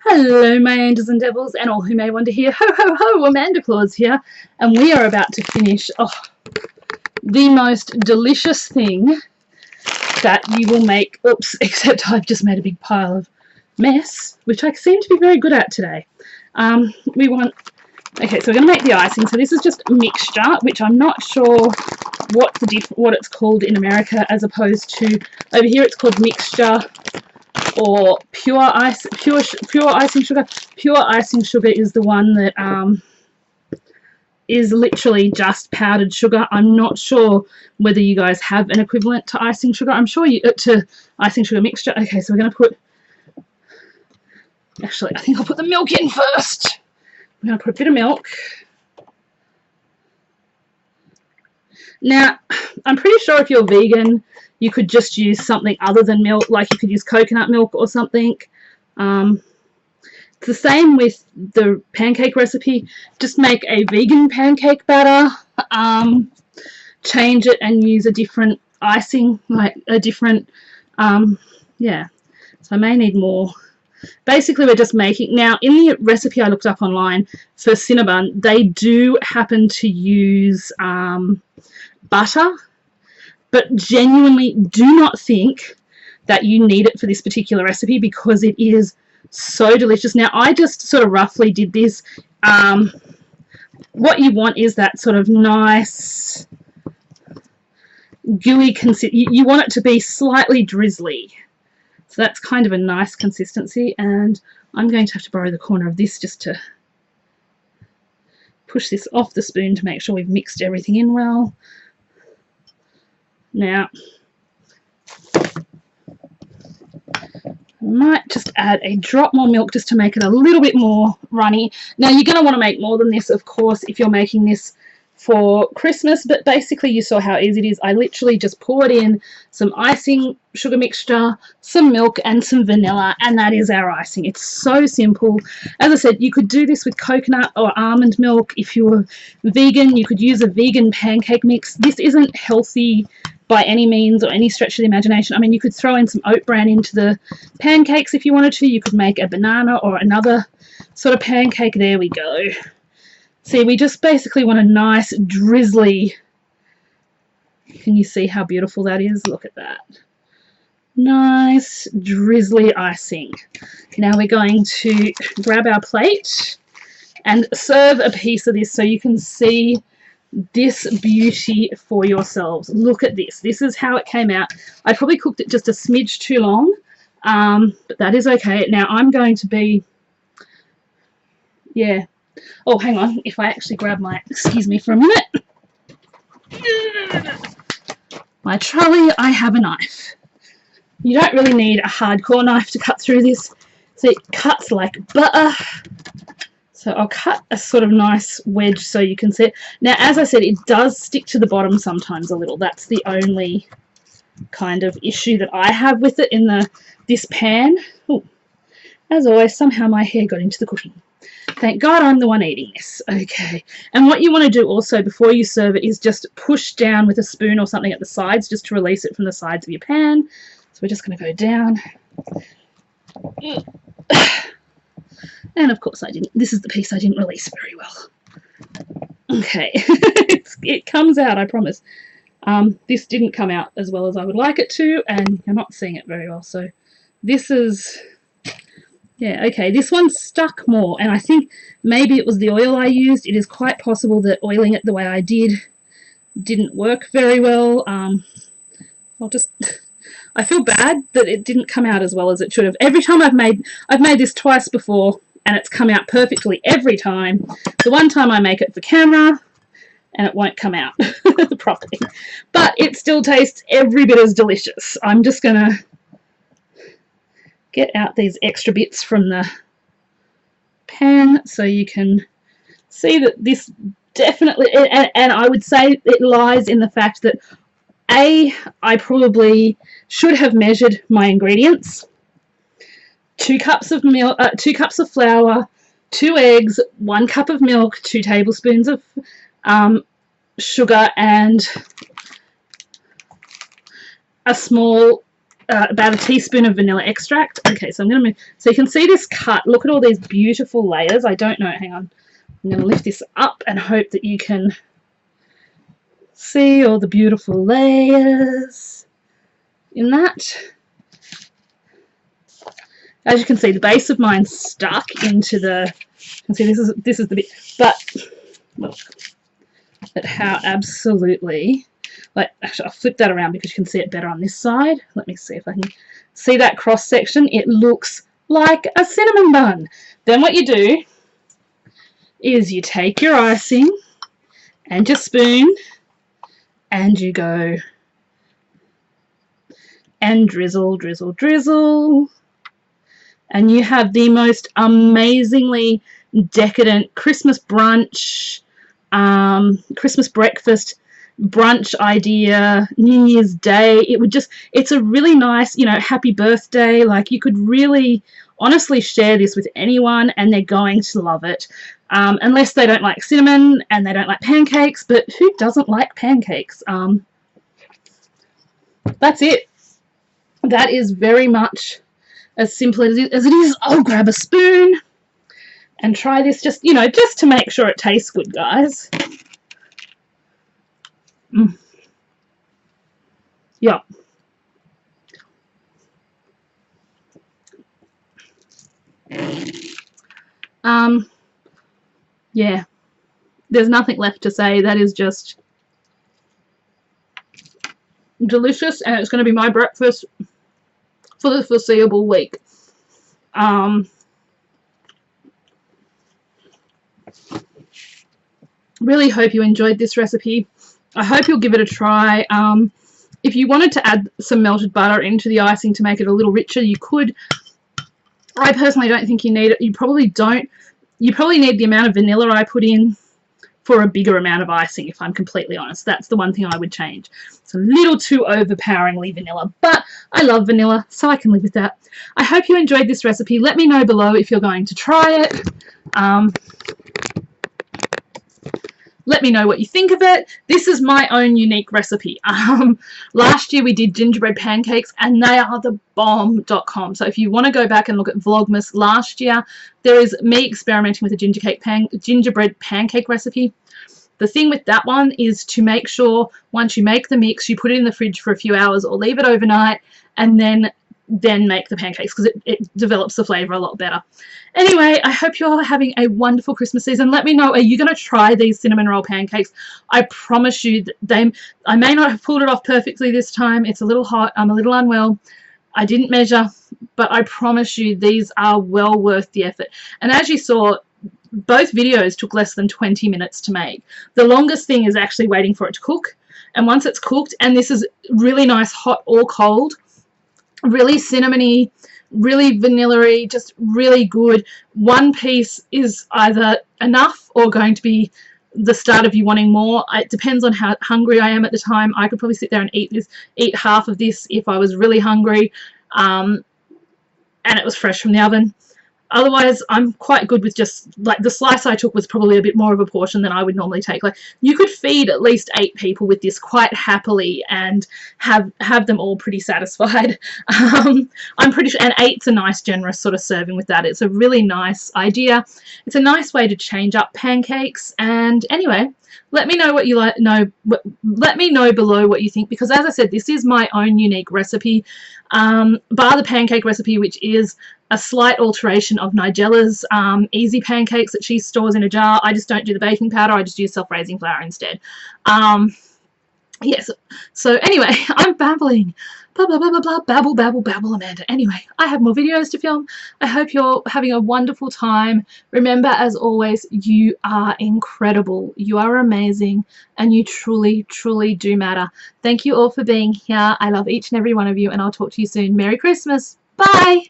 Hello, my angels and devils, and all who may want to hear. Ho, ho, ho, Amanda Claus here, and we are about to finish the most delicious thing that you will make. Oops, except I've just made a big pile of mess, which I seem to be very good at today. Okay, so we're going to make the icing. So this is just a mixture, which I'm not sure what it's called in America, as opposed to over here it's called mixture or pure icing sugar. Pure icing sugar is the one that is literally just powdered sugar. I'm not sure whether you guys have an equivalent to icing sugar. I'm sure to icing sugar mixture. Okay, so we're going to put, actually I think I'll put the milk in first. I'm going to put a bit of milk. Now, I'm pretty sure if you're vegan, you could just use something other than milk, like you could use coconut milk or something. It's the same with the pancake recipe. Just make a vegan pancake batter, change it and use a different icing, like a different, yeah. So I may need more. Basically, we're just making, now in the recipe I looked up online for Cinnabon, they do happen to use butter, but genuinely do not think that you need it for this particular recipe because it is so delicious. Now, I just sort of roughly did this. What you want is that sort of nice gooey consistency. You want it to be slightly drizzly. So that's kind of a nice consistency, and I'm going to have to borrow the corner of this just to push this off the spoon to make sure we've mixed everything in well. Now, I might just add a drop more milk just to make it a little bit more runny. Now, you're going to want to make more than this, of course, if you're making this for Christmas, but basically you saw how easy it is. I literally just poured in some icing sugar mixture, some milk and some vanilla, and that is our icing. It's so simple. As I said, you could do this with coconut or almond milk. If you were vegan, you could use a vegan pancake mix. This isn't healthy by any means or any stretch of the imagination. I mean, you could throw in some oat bran into the pancakes if you wanted to. You could make a banana or another sort of pancake. There we go. See, we just basically want a nice drizzly. Can you see how beautiful that is? Look at that. Nice drizzly icing. Now we're going to grab our plate and serve a piece of this so you can see this beauty for yourselves. Look at this. This is how it came out. I probably cooked it just a smidge too long, but that is okay. Now I'm going to be, yeah. Oh, hang on. If I actually grab my, excuse me for a minute, my trolley, I have a knife. You don't really need a hardcore knife to cut through this. So it cuts like butter. So I'll cut a sort of nice wedge so you can see it. Now, as I said, it does stick to the bottom sometimes a little. That's the only kind of issue that I have with it in this pan. Ooh, as always, somehow my hair got into the cooking. Thank God I'm the one eating this. Okay. And what you want to do also before you serve it is just push down with a spoon or something at the sides just to release it from the sides of your pan. So we're just going to go down. And of course I didn't. This is the piece I didn't release very well. Okay. It comes out, I promise. This didn't come out as well as I would like it to, and you're not seeing it very well. So this is... yeah, okay, this one stuck more, and I think maybe it was the oil I used. It is quite possible that oiling it the way I did didn't work very well. I feel bad that it didn't come out as well as it should have. Every time I've made this twice before, and it's come out perfectly every time. The one time I make it for camera, and it won't come out properly. But it still tastes every bit as delicious. I'm just going to get out these extra bits from the pan so you can see that this definitely, and I would say it lies in the fact that I probably should have measured my ingredients. 2 cups of milk, 2 cups of flour, 2 eggs, 1 cup of milk, 2 tablespoons of sugar, and a small about a teaspoon of vanilla extract. Okay, so I'm going to move. So you can see this cut. Look at all these beautiful layers. I don't know. Hang on. I'm going to lift this up and hope that you can see all the beautiful layers in that. As you can see, the base of mine stuck into the. You can see this is the bit, but look at how absolutely. Like, actually, I'll flip that around because you can see it better on this side. Let me see if I can see that cross section. It looks like a cinnamon bun. Then what you do is you take your icing and your spoon and you go and drizzle, drizzle, drizzle. And you have the most amazingly decadent Christmas brunch, Christmas breakfast, brunch idea, New Year's Day. It's a really nice, you know, happy birthday. Like, you could really honestly share this with anyone and they're going to love it. Unless they don't like cinnamon and they don't like pancakes, but who doesn't like pancakes? That's it. That is very much as simple as it is. I'll grab a spoon and try this just, you know, just to make sure it tastes good, guys. Yeah. Yeah. There's nothing left to say. That is just delicious, and it's going to be my breakfast for the foreseeable week. Really hope you enjoyed this recipe. I hope you'll give it a try. If you wanted to add some melted butter into the icing to make it a little richer, you could. I personally don't think you need it. You probably don't. You probably need the amount of vanilla I put in for a bigger amount of icing, if I'm completely honest. That's the one thing I would change. It's a little too overpoweringly vanilla, but I love vanilla, so I can live with that. I hope you enjoyed this recipe. Let me know below if you're going to try it. Let me know what you think of it. This is my own unique recipe. Last year we did gingerbread pancakes and they are the bomb.com. So if you want to go back and look at Vlogmas last year, there is me experimenting with a gingerbread pancake recipe. The thing with that one is to make sure once you make the mix, you put it in the fridge for a few hours or leave it overnight and then make the pancakes, because it develops the flavour a lot better. Anyway, I hope you're all having a wonderful Christmas season. Let me know, are you going to try these cinnamon roll pancakes? I promise you, I may not have pulled it off perfectly this time. It's a little hot. I'm a little unwell. I didn't measure, but I promise you these are well worth the effort. And as you saw, both videos took less than 20 minutes to make. The longest thing is actually waiting for it to cook. And once it's cooked, and this is really nice hot or cold, really cinnamony, really vanilla-y, just really good. One piece is either enough or going to be the start of you wanting more. It depends on how hungry I am at the time. I could probably sit there and eat half of this if I was really hungry and it was fresh from the oven. Otherwise, I'm quite good with just, like, the slice I took was probably a bit more of a portion than I would normally take. Like, you could feed at least 8 people with this quite happily and have them all pretty satisfied. I'm pretty sure, and 8's a nice generous sort of serving with that. It's a really nice idea. It's a nice way to change up pancakes. And anyway, let me know what you let me know below what you think, because as I said, this is my own unique recipe. Bar the pancake recipe, which is a slight alteration of Nigella's easy pancakes that she stores in a jar. I just don't do the baking powder. I just use self-raising flour instead. Yes. So anyway, I'm babbling. Blah, blah, blah, blah, blah. Babble, babble, babble, Amanda. Anyway, I have more videos to film. I hope you're having a wonderful time. Remember, as always, you are incredible. You are amazing. And you truly, truly do matter. Thank you all for being here. I love each and every one of you. And I'll talk to you soon. Merry Christmas. Bye.